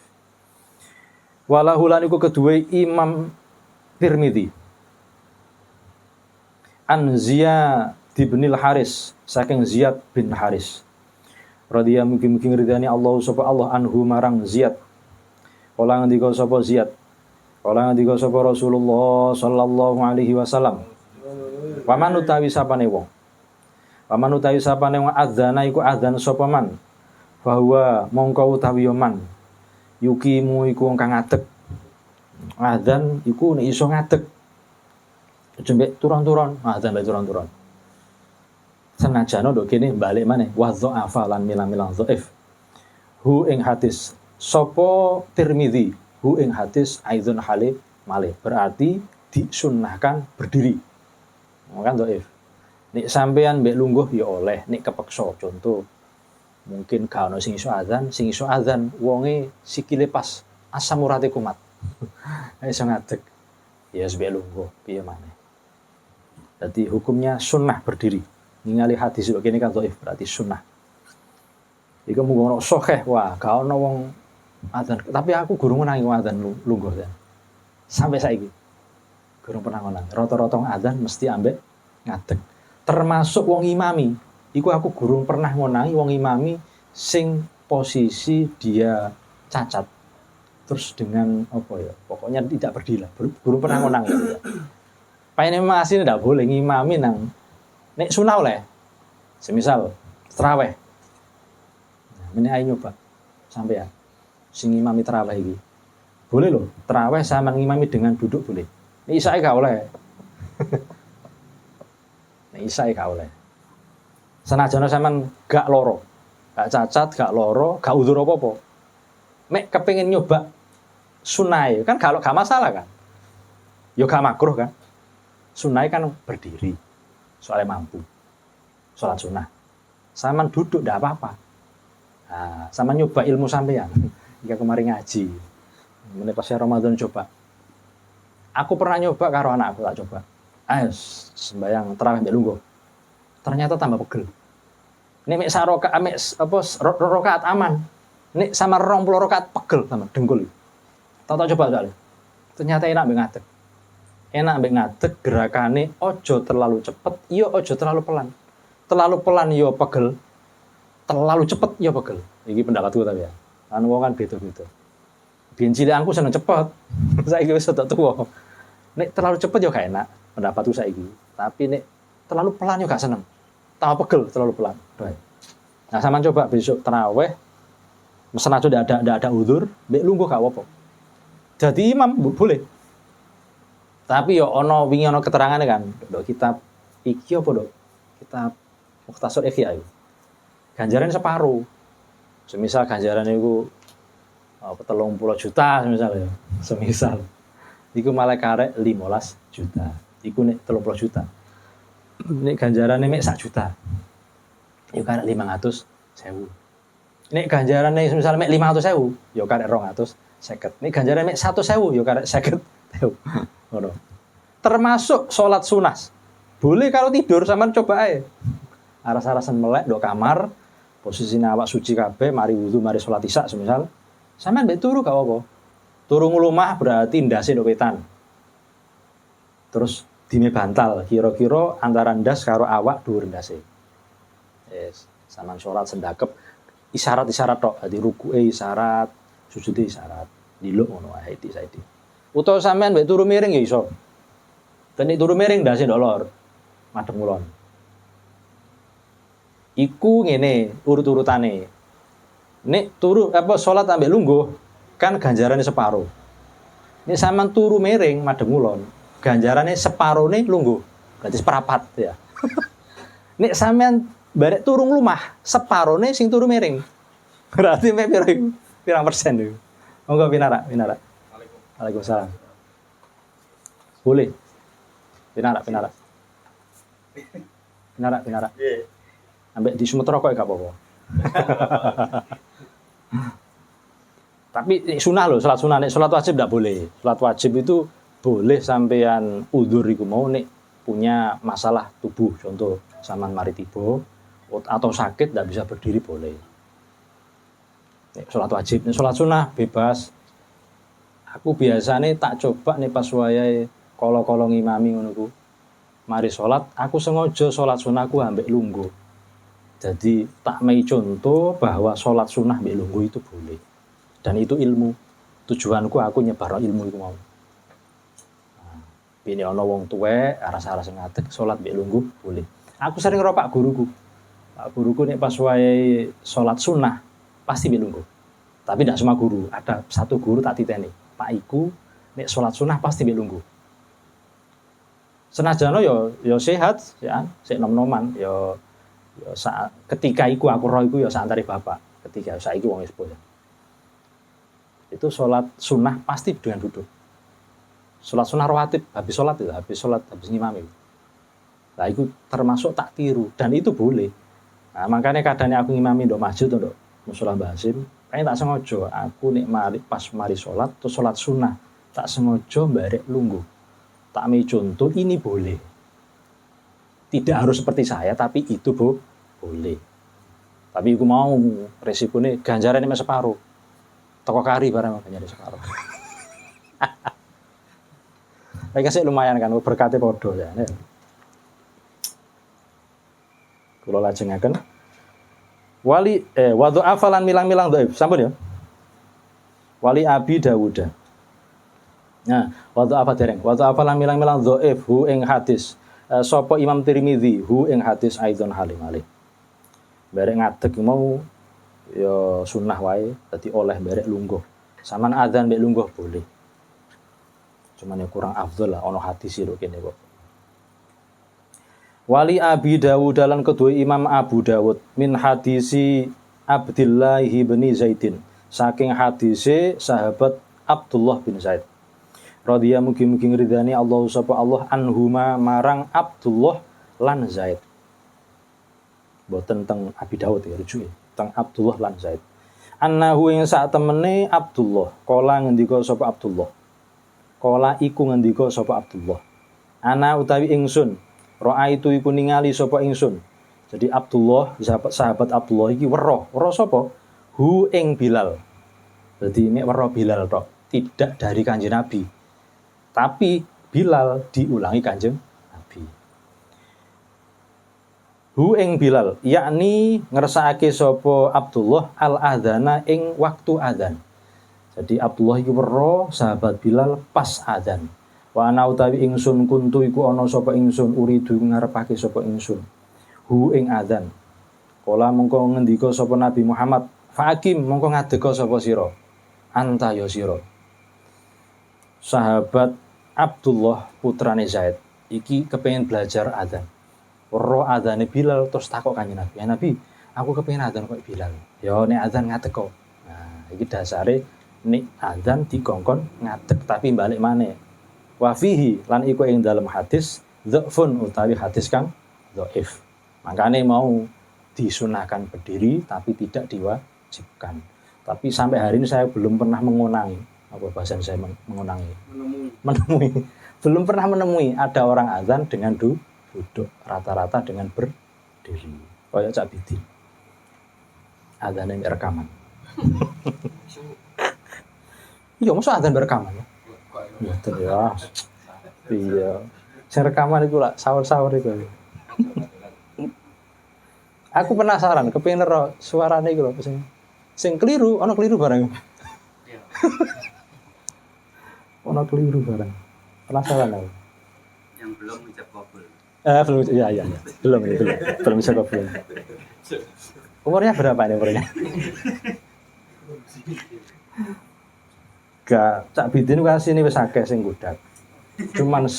Walahu lan iku kedue Imam Tirmidzi. An Ziyad bin Haris, saking Ziyad bin Haris. Radhiyallahu mugi-mugi ridani Allah sapa Allah anhu marang Ziyad. Kala ngendika sapa Ziyad. Kala ngendika sapa Rasulullah sallallahu alaihi wasallam. Paman utawi sapane wong. Paman utawi sapane wong adzana iku adzan sapa man. Bahwa mongko utawi man. Yukimu iku wong kang ngadeg. Adzan iku nek iso ngadeg. Jembek turun-turun, adzan bae turun-turun. Senajan ndok kene balik maneh wa dha'afa lan milang-milang dhaif. Hu ing hadis sapa Tirmidzi, hu ing hadis aidun hale malih. Berarti disunnahkan berdiri. Kan dhaif. Nek sampean mbek lungguh ya oleh, nek kepeksa contoh mungkin gak ono sing iso adzan wonge sikile pas asam urate kumat. Iso ngadeg. Ya wis mbek lungguh piye maneh. Dadi hukumnya sunnah berdiri. Ningali hadis kok kene kan dhaif berarti sunnah. Iku mung ono sahih wah gak ono wong adzan tapi aku gurung nang adzan lungguh kan. Sampai saiki gurung pernah ngonang. Rata-rata adzan mesti ambek ngadeg. Termasuk wong imami. Iku aku gurung pernah ngonangi wong imami sing posisi dia cacat. Terus dengan apa ya? Pokoknya tidak berdiri. Gurung pernah ngonangi. Paine masih ndak boleh ngimami nang nek sunah oleh. Semisal tarawih. Nah, mene ayo nyoba sampean sing ngimami tarawih iki. Boleh loh, tarawih sama ngimami dengan duduk boleh. Nek isae gak oleh. Nek isae gak oleh. Senajan sampean gak loro, gak cacat, gak loro, gak udzur apa-apa. Mek kepengin nyoba sunai kan kalau gak masalah kan. Yo gak makruh kan. Sunai kan berdiri. Soalnya mampu. Salat sunah. Sampean duduk ndak apa-apa. Nah, sampean nyoba ilmu sampean. Iki kemarin ngaji. Mulai pas Ramadan coba. Aku pernah nyoba karo anakku tak coba. Ayo sembayang tarawih mbek lungguh. Ternyata tambah pegel. Nek mek saroka mek apa rakaat aman. Nek sama 20 rakaat pegel sama dengkul. Tak coba soalnya. Ternyata enak mbek ngadeg. Enak mbek ngadeg gerakane ojo terlalu cepet, yo ojo terlalu pelan. Terlalu pelan yo pegel. Terlalu cepet yo pegel. Iki pendapatku tapi ya. Kan wong kan beda-beda. Biyen cilikku seneng cepet. Saiki wis rada tuwa. Nek terlalu cepet yo gak enak, pendapatku saiki. Tapi nek terlalu pelan yo gak seneng. Tambah pegel terlalu pelan. Nah, sampean coba besok tarawih. Mesen aja ndak ada udzur, mbek lungguh gak apa-apa. Jadi imam boleh. Tapi yo ono wingi ono keterangane kan, ndok kitab iki apa ndok? Kitab Mukhtasar Ihya iku. Ganjaran separuh. Semisal ganjaran iku 30 juta semisal ya. Semisal. Iku malah karek 15 juta. Iku nek 30 juta. Nek ganjarane mek 1 juta. Iku karek 500.000. Nek ganjarane semisal mek 500.000, yo karek 250. Nek ganjarane mek 100.000, yo karek 50.000. Ngono. Termasuk sholat sunnah. Boleh kalau tidur sampean coba ae. Aras-arasan melek ndok kamar, posisine awak suci kabeh, mari wudu, mari sholat isya semisal. Sampean mbek turu gak apa-apa. Turu ngulumah berarti ndase ndok wetan. Terus dime bantal, kira-kira antara ndas karo awak dhuwur ndase. Yes, sampean sholat sendakep isyarat-isyarat tok, dadi rukuke isyarat, sujude isyarat. Diluk ngono ae iki saiki. Utawa sampean mbek turu miring ya iso. Dan nek turu miring ndase ndok lor. Madhep ngulon. Iku ngene urut-urutane. Nek turu apa salat ambek lungguh kan ganjarane separo. Nek sampean turu miring madhep ngulon, ganjarane separone lungguh. Berarti seperapat ya. Nek sampean barek turung lumah, separone sing turu miring. Berarti mek piro iku? Pirang persen iku? Monggo pinarak. Waalaikumsalam. Boleh. Pinarak. Nggih. Ambek di Sumatera kok gak apa-apa. Tapi sunah loh, salat sunah. Nek salat wajib ndak boleh. Salat wajib itu boleh sampean udzur iku mau nek punya masalah tubuh, contoh sampean mari tiba atau sakit ndak bisa berdiri boleh. Nek salat wajib, nek salat sunah bebas. Aku biasane tak coba nek pas wayahe kala-kala ngimami ngono ku. Mari salat, aku sengaja salat sunahku ambek lungguh. Jadi tak mei contoh bahwa sholat sunnah mbek lungguh itu boleh. Dan itu ilmu. Tujuanku aku nyebar ilmu itu mau. Bini ana wong tuwek aras-aras ngadeg sholat mbek lungguh boleh. Aku sering karo Pak guruku. Pak guruku nek pas wae sholat sunnah pasti mbek lungguh. Tapi tidak semua guru. Ada satu guru tak titeni. Pak iku nek sholat sunnah pasti mbek lungguh. Senajana yo sehat ya, sik nom-noman yo ketika iku aku roh iku ya saantari bapak ketika saiki wong ispo ya. Itu sholat sunnah pasti dengan duduk. Sholat sunnah rawatib habis sholat habis ngimami. Nah itu termasuk tak tiru dan itu boleh. Nah makanya kadang aku ngimami ndok masjid ndok mushola Mbah Hasyim, kayaknya tak sengaja aku nek pas mari sholat terus sholat sunnah tak sengaja mbarek lungguh. Tak ambil contoh ini boleh. Tidak harus seperti saya, tapi itu boleh. Tapi aku mau resikonya ganjaran ini separuh. Toko kari barang ganjaran separuh. Tapi kasih lumayan kan, berkatnya podo ya. Kalau lajengaken wadu afalan milang-milang dhaif. Sampun ya. Wali Abi Dawud. Nah, wadu afalan milang-milang dhaif hu ing hadis. Sapa Imam Tirmidzi hu ing hadis aidon halim alih. Barek ngadeg mau ya sunnah wae dadi oleh barek lungguh. Saman adzan mbek lungguh boleh. Cuman ya kurang afdol lah ana hadis lho kene kok. Wali Abi Dawud lan kedua Imam Abu Dawud min hadisi Abdullah bin Zaidin saking hadise sahabat Abdullah bin Zaid. Radhiya mugi-mugi ngridani Allah sapa Allah anhuma marang Abdullah lan Zaid. Boten teng Abi Dawud ya rujuke, teng Abdullah lan Zaid. Annahu ing sak temene Abdullah, kala ngendika sapa Abdullah. Kala iku ngendika sapa Abdullah. Ana utawi ingsun, ra'aitu iku ningali sapa ingsun. Jadi Abdullah, sahabat Abdullah iki weruh sapa? Hu ing Bilal. Jadi nek weruh Bilal tok, tidak dari Kanjeng Nabi. Tapi Bilal diulangi Kanjeng Nabi. Hu ing Bilal, yakni ngersakake sapa Abdullah al-adzana ing waktu adzan. Jadi Abdullah iku weruh sahabat Bilal pas adzan. Wa ana utawi ingsun kuntu iku ana sapa ingsun uridu ngarepake sapa ingsun. Hu ing adzan. Kala mengko ngendika sapa Nabi Muhammad, fa'akim mengko ngadeka sapa sira. Anta ya sira. Sahabat Abdullah putrane Zaid iki kepengen belajar adzan. Weruh adzane Bilal terus takok Kanjeng Nabi. Ya Nabi, aku kepengen adzan kok Bilal. Ya nek adzan ngadeg. Nah, iki dasare nek adzan dikongkon ngadeg tapi balik maneh. Wa fihi lan iku ing dalam hadis dhafun utawi hadis kang dhaif. Makane mau disunahkan berdiri tapi tidak diwajibkan. Tapi sampai hari ini saya belum pernah mengunangi. Apa bahasa saya mengunangi? Menemui. Belum pernah menemui ada orang azan dengan duduk, rata-rata dengan berdiri. Kayak Cak Bidin. Azan rekaman. Iya, masa azan rekaman ya? Ya. Iya. Saya rekaman itu lah, sahur-sahur itu. Aku penasaran, kepengin ero suarane iku lho sing keliru, ana keliru barang. Ono keliru barang. Penasaran aku. Yang belum ucap kabul. Belum, iya. Belum bisa kabul. Umurnya berapa ini umurnya? Gak, Cak Bidin kasih ini wis akeh sing gudak. Cuman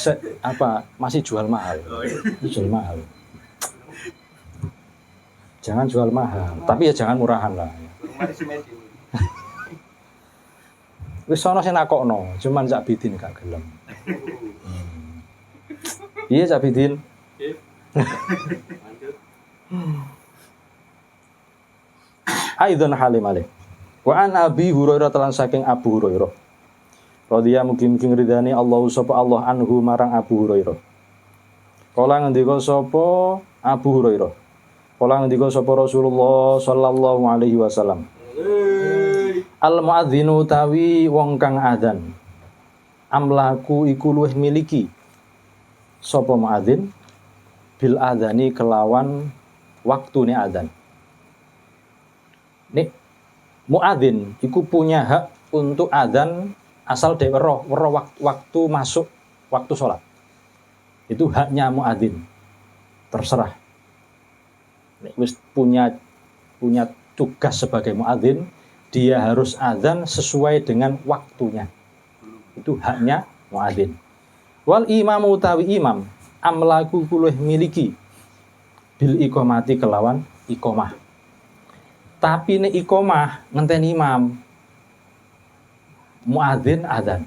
masih jual mahal. Jual mahal. Jangan jual mahal, tapi ya jangan murahan lah. Rumah semedi. Wis ana sing nakokno, cuman Cak Bidin gak gelem. Iya Cak Bidin. Lanjut. Aidan halim alih. Wa an Abi Hurairah telan saking Abu Hurairah. Radhiya mugi-mugi ridani Allah sapa Allah anhu marang Abu Hurairah. Kala ngendika sapa Abu Hurairah. Kala ngendika sapa Rasulullah sallallahu alaihi wasallam. Al muadzinu tawi wong kang adzan. Amlaku iku luwih miliki sapa muadzin bil adzani kelawan waktune adzan. Nek muadzin iku punya hak untuk adzan asal dhewe weruh waktu masuk waktu sholat. Itu haknya muadzin. Terserah. Nek wis punya tugas sebagai muadzin, dia harus adzan sesuai dengan waktunya. Itu haknya muadzin. Wal imamu utawi imam amlaku kuluh miliki bil iqamati kelawan iqamah. Tapi nek iqamah ngenteni imam muadzin adzan.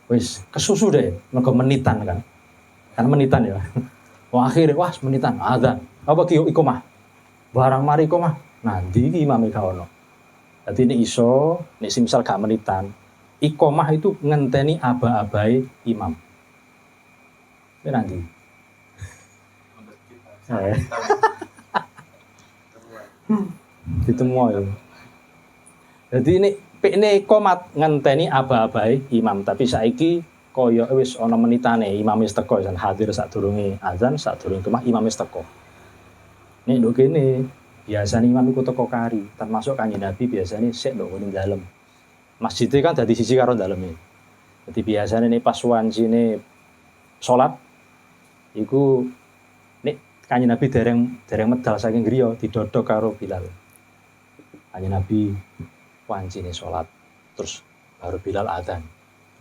Wis kesusu deh, mergo menitan kan. Kan menitan ya. Wah akhirnya wah menitan adzan. Apa ki iqamah? Barang mari iqamah. Nanti iki imame gak ono. Dadi nek iso, nek misal gak menitan, iqamah itu ngenteni aba-abai imam. Nanti. Ditemu ya. Jadi ini iqamat ngenteni aba-abai imam, tapi saiki kaya wis ana menitane imam wis teko jan hadir sadurunge azan, sadurunge iqamah imam wis teko. Nek nduk kene biasanya imam iku teko kari, termasuk Kanjeng Nabi biasanya sik nduk ning dalem. Masjidnya kan dadi sisi karo daleme. Jadi biasanya nih pas wancine salat iku nek Kanjeng Nabi dereng medal saking griya didodok karo Bilal. Kanjeng Nabi wancine salat, terus baru Bilal adzan.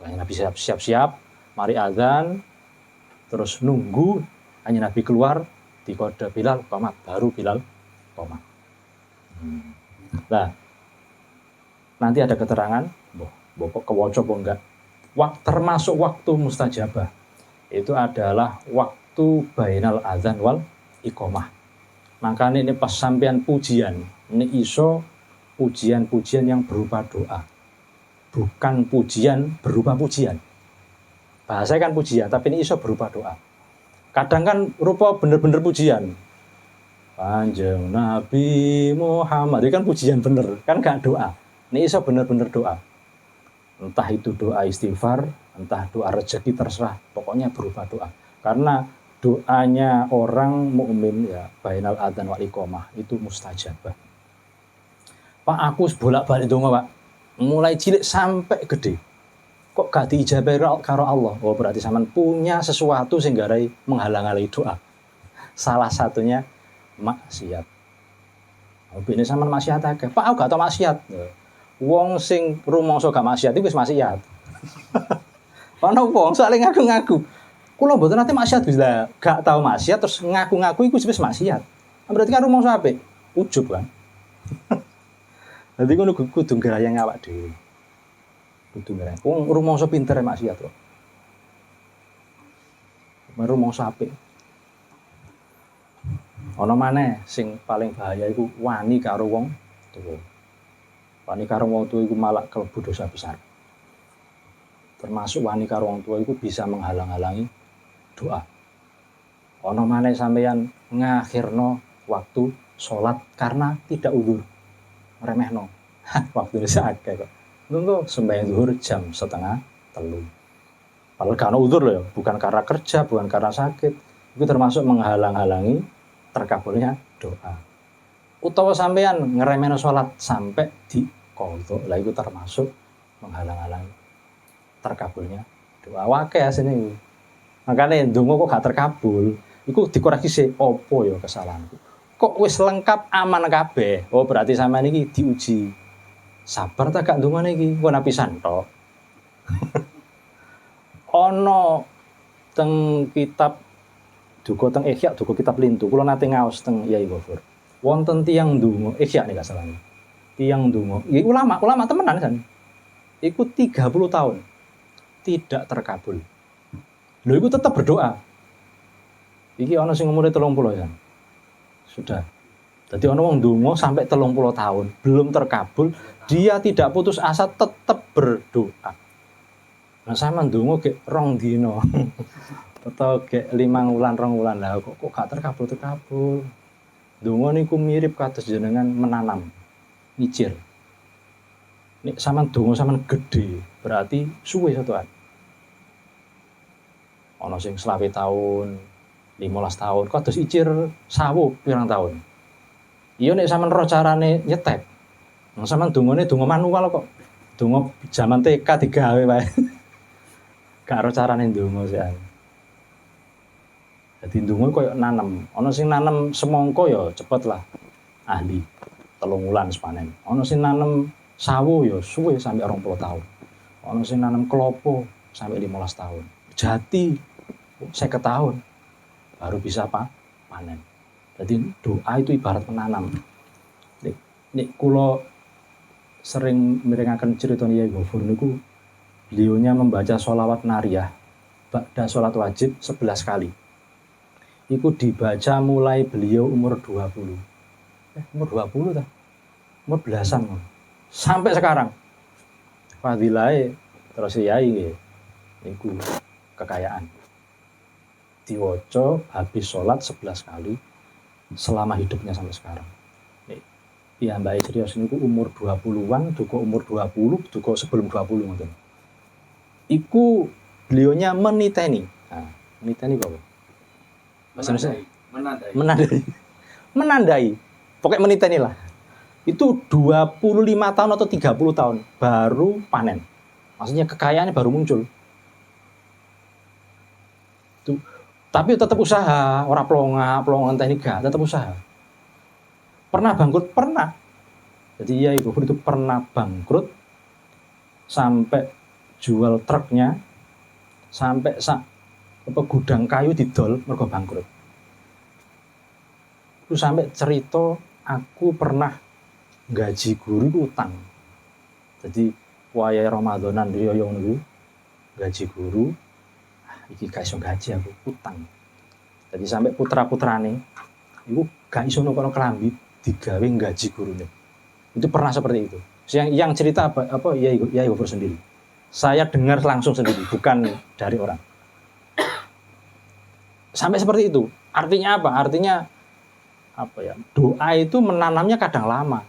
Kanjeng Nabi siap-siap, mari adzan, terus nunggu Kanjeng Nabi keluar dikode Bilal qomat, baru Bilal qomat. Nah, nanti ada keterangan, kok kewoco apa enggak? Termasuk waktu mustajabah. Itu adalah waktu bainal adzan wal iqamah. Makanya ini pas sampean pujian, ini iso pujian-pujian yang berupa doa. Bukan pujian berupa pujian. Bahasa kan pujian, tapi ini iso berupa doa. Kadang kan rupa bener-bener pujian. Kanjeng Nabi Muhammad, itu kan pujian bener, kan gak doa. Ini iso bener-bener doa. Entah itu doa istighfar, entah doa rezeki, terserah. Pokoknya berupa doa. Karena doanya orang mukmin ya bainal adzan wal iqamah itu mustajabah. Pak aku bolak-balik donga, Pak. Mulai cilik sampai gede. Kok gak diijabahi karo Allah? Oh berarti sampean punya sesuatu sing garai menghalang-halangi doa. Salah satunya maksiat. Bene sampean maksiat akeh. Pak aku gak tau maksiat. Wong sing rumangsa gak maksiat iku wis maksiat. Ana wong saling ngaku-ngaku. Kula mboten nate maksiat bisa gak tau maksiat terus ngaku-ngaku iku wis maksiat. Berarti kan rumangsa apik. Ujub kan. Dadi ngono kudu ngrayang awak dhewe. Kudu ngrayang. Wong rumangsa pinter maksiat kok. Rumangsa apik. Ana maneh sing paling bahaya iku wani karo wong tuwa. Wani karo wong tuwa iku malah kelebu dosa besar. Termasuk wani karo wong tuwa iku bisa menghalang-halangi doa. Ana maneh sampeyan ngakhirno waktu salat karena tidak uzur. Remehno. Waktune sakake kok. Nunggu sembahyang zuhur jam 2:30. Padahal kan uzur lho ya, bukan karena kerja, bukan karena sakit. Itu termasuk menghalang-halangi terkabulnya doa. Utawa sampean ngeremehno salat sampai di qadha. Lah itu termasuk menghalang-halangi terkabulnya doa. Wae asine iku. Makane ndonga kok gak terkabul, iku dikoreksi sih opo ya kesalahanku. Kok wis lengkap aman kabeh. Oh berarti sampean iki diuji. Sabar ta gak ndongane iki? Engko napisan tok. Ana teng kitab duka teng Ihya, duka kitab Lintu. Kula nate ngaos teng Yai Ghafur. Wonten tiyang ndonga, Ihya nek gak salah. Tiyang ndonga, iki ulama temenan kan. Iku 30 tahun tidak terkabul. Lho iku tetap berdoa. Iki ana sing umure 30 ya. Sudah. Jadi ana wong ndonga sampai 30 tahun belum terkabul, dia tidak putus asa tetap berdoa. Nah sama ndonga gek 2 dina. Atau gek 5 wulan 2 wulan lah kok gak terkabul. Ndonga niku mirip kados jenengan menanam, ngicir. Nek sampean donga sampean gede, berarti suwe satuan. Ana sing 20 tahun, 15 tahun, kados icir sawu pirang tahun. Iya nek sampean ro carane nyetek. Nang sampean dongane donga manual kok. Donga jaman TK digawe wae. Gak ro carane donga sih. Dadi donga koyo nanem. Ana sing nanem semangka ya cepet lah. Ahli 3 wulan panen. Ana sing nanem sawu ya suwe sampai 20 tahun. Ana sing nanam klopo sampai 15 tahun. Jati 50 tahun baru bisa panen. Jadi doa itu ibarat menanam. Nek kula sering mirengaken cerita Yai Ghafur niku beliaunya membaca sholawat nariyah ba'da sholat wajib 11 kali. Iku dibaca mulai beliau umur 20. Umur 20 ta? Umur belasan. Sampai sekarang fadilai terus yai nggih niku kekayaan diwaca habis sholat 11 kali selama hidupnya sampai sekarang. Iya Mbak serius niku umur 20-an, duka umur 20, duka sebelum 20 ngoten. Iku beliaunya meniteni. Nah, meniteni apa? Bahasa Indonesia menandai. Pokoknya meniteni lah. Itu 25 tahun atau 30 tahun baru panen. Maksudnya kekayaannya baru muncul. Tuh. Tapi tetap usaha, orang pelongan teknik gak, tetap usaha. Pernah bangkrut? Pernah. Jadi Yai Ghafur itu pernah bangkrut sampai jual truknya, sampai gudang kayu didol mergo bangkrut. Itu sampai cerita aku pernah gaji guru itu utang. Jadi wayahe Ramadanan riyo niku gaji guru iki gak iso gaji aku utang. Jadi sampai putra-putrane iku gak iso kono kelambi digawe gaji gurune. Itu pernah seperti itu. Yang cerita apa Yai Ghafur sendiri. Saya dengar langsung sendiri, bukan dari orang. Sampai seperti itu. Artinya apa? Artinya apa ya? Doa itu menanamnya kadang lama.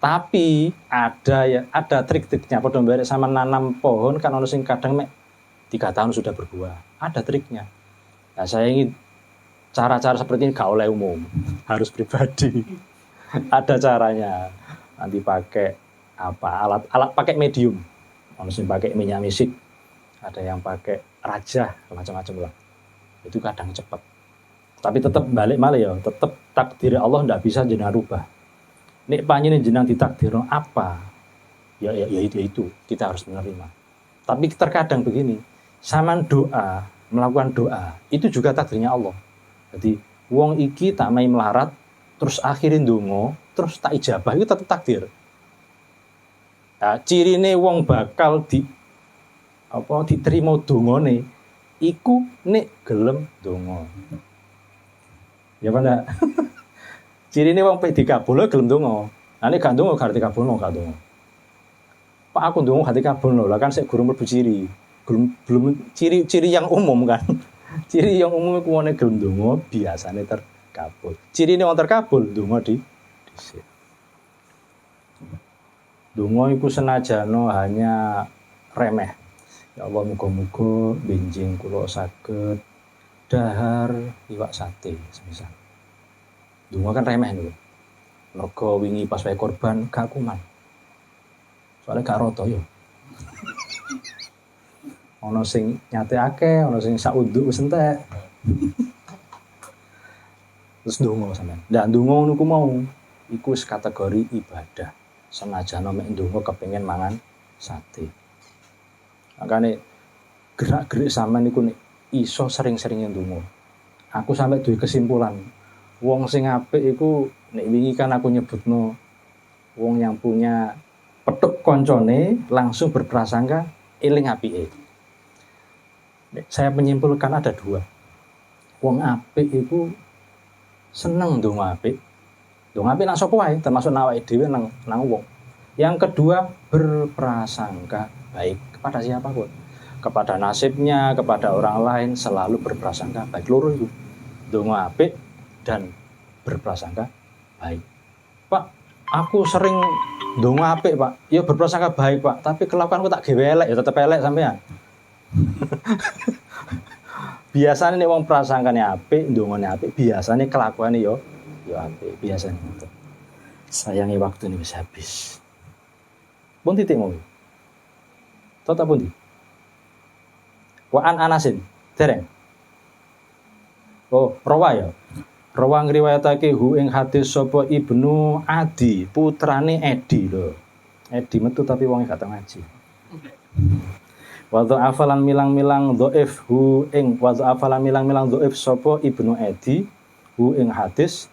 Tapi ada trik-triknya. Padha barek sama nanam pohon kan ono sing kadang 3 tahun sudah berbuah. Ada triknya. Nah, saya ingin cara-cara seperti ini gak oleh umum, harus pribadi. Ada caranya. Nanti pakai alat pakai medium. Ono sing pakai minyak misik, ada yang pakai rajah, macam-macam lah. Itu kadang cepat. Tapi tetap balik malah ya, tetap takdir Allah ndak bisa jenengan rubah. Nek panjenengan jenengan ditakdirno apa? Ya itu kita harus menerima. Tapi terkadang begini, sampean doa, melakukan doa, itu juga takdirnya Allah. Jadi wong iki tak mai melarat, terus akhirin donga, terus tak ijabah, itu tetap takdir. Nah, cirine wong bakal diterima dongane iku nek gelem donga. Ya apa ndak? Cirine wong pek dikabul gelem donga. Nah nek gak donga gak dikabulno gak donga. Pak aku donga gak dikabulno, lah kan sik gurung mlebu ciri. Belum ciri yang umum kan. Ciri yang umum iku wong gelem donga biasane terkabul. Cirine wong terkabul donga dhisik. Donga iku senajano hanya remeh. Ya Allah muga-muga benjing kula saged dahar iwak sate semisal. Donga kan remeh niku. Mergo wingi pas wae korban gak kuman. Soalnya gak roto yo. Ana sing nyate akeh, ana sing sak unduk wis entek. Terus donga sampean. Ndak donga ngono ku mau iku wis kategori ibadah. Senajan mek ndonga kepengin mangan sate. Makane gerak-gerik sampean niku nek iso sering-sering ndonga. Aku sampai duwe kesimpulan Wong sing apik iku nek wingi kan aku nyebutno wong yang punya petuk koncone langsung berprasangka eling apike. Saya menyimpulkan ada dua. Wong apik iku seneng ndonga apik. Ndonga apik nang sapa wae, termasuk nang awake dhewe nang wong. Yang kedua, berprasangka baik kepada siapapun. Kepada nasibnya, kepada orang lain selalu berprasangka baik. Loro itu. Ndonga apik dan berprasangka baik. Pak, aku sering ndonga apik, Pak. Ya berprasangka baik, Pak, tapi kelakuanku tak gawe elek ya tetep elek sampean. Biasanya nek wong prasangkane apik, ndongane apik, biasanya kelakuane yo apik, biasanya. Sayangi waktu ini wis habis. Pun titik mau. Tota pun di. Wa an Anasin, dereng. Oh, rawa ya. Rawa ngriwayatake hu ing hadis sapa Ibnu Adi, putrane Edi lho. Edi metu tapi wong gak tau ngaji. Wa dha'afalan milang-milang dhaif hu ing wa dha'afalan milang-milang dhaif sapa Ibnu Edi hu ing hadis.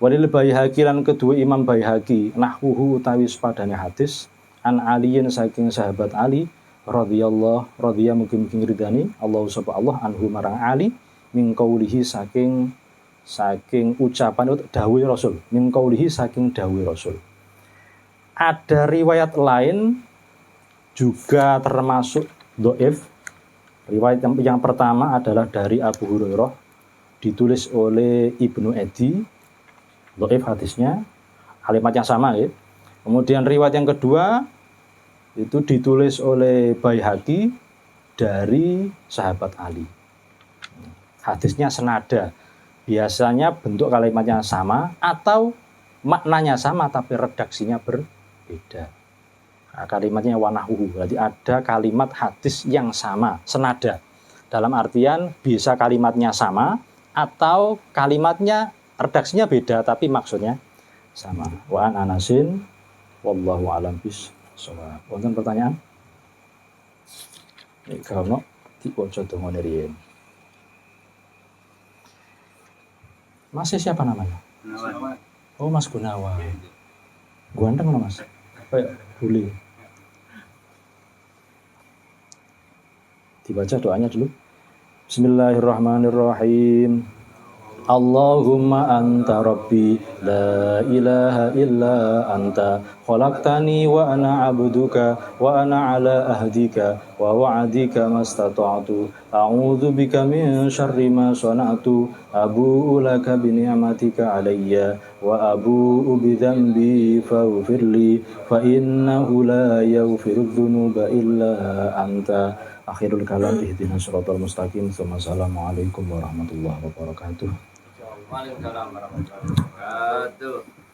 Walil Baihaqi lan kedua Imam Baihaqi nahwuhu utawi sepadane hadis an Aliyin saking sahabat Ali radhiyallahu mugi-mugi ridani Allah sapa Allah anhu marang Ali min qaulihi saking ucapan dawuh Rasul, min qaulihi saking dawuh Rasul. Ada riwayat lain juga termasuk dhaif. Riwayat yang pertama adalah dari Abu Hurairah, ditulis oleh Ibnu Edi, dhaif hadisnya, kalimat yang sama ya. Kemudian riwayat yang kedua itu ditulis oleh Baihaqi dari sahabat Ali. Hadisnya senada. Biasanya bentuk kalimatnya sama atau maknanya sama tapi redaksinya berbeda. Nah, kalimatnya wanahuhu, berarti ada kalimat hadis yang sama, senada. Dalam artian bisa kalimatnya sama atau kalimatnya redaksinya beda tapi maksudnya sama. Wa an Anasin wallahu alam bis-shawab. Wonten pertanyaan? Nek kalau diwoco dongane riyen. Masih siapa namanya? Gunawan. Oh, Mas Gunawan. Ganteng loh, Mas. Kayak boleh. Dibaca doanya dulu. Bismillahirrahmanirrahim. Allahumma anta rabbi la ilaha illa anta khalaqtani wa ana abduka wa ana ala ahdika wa wa'adika mastata'tu a'udzu bika min syarri ma sana'tu abu'u laka bi ni'matika alayya wa abu'u bi dhanbi faghfirli fa innahu la yaghfiru dzunuba illa anta. Akhirul kalam ihdinas siratal mustaqim. Wassalamualaikum warahmatullahi wabarakatuh. Waalaikumsalam warahmatullahi wabarakatuh.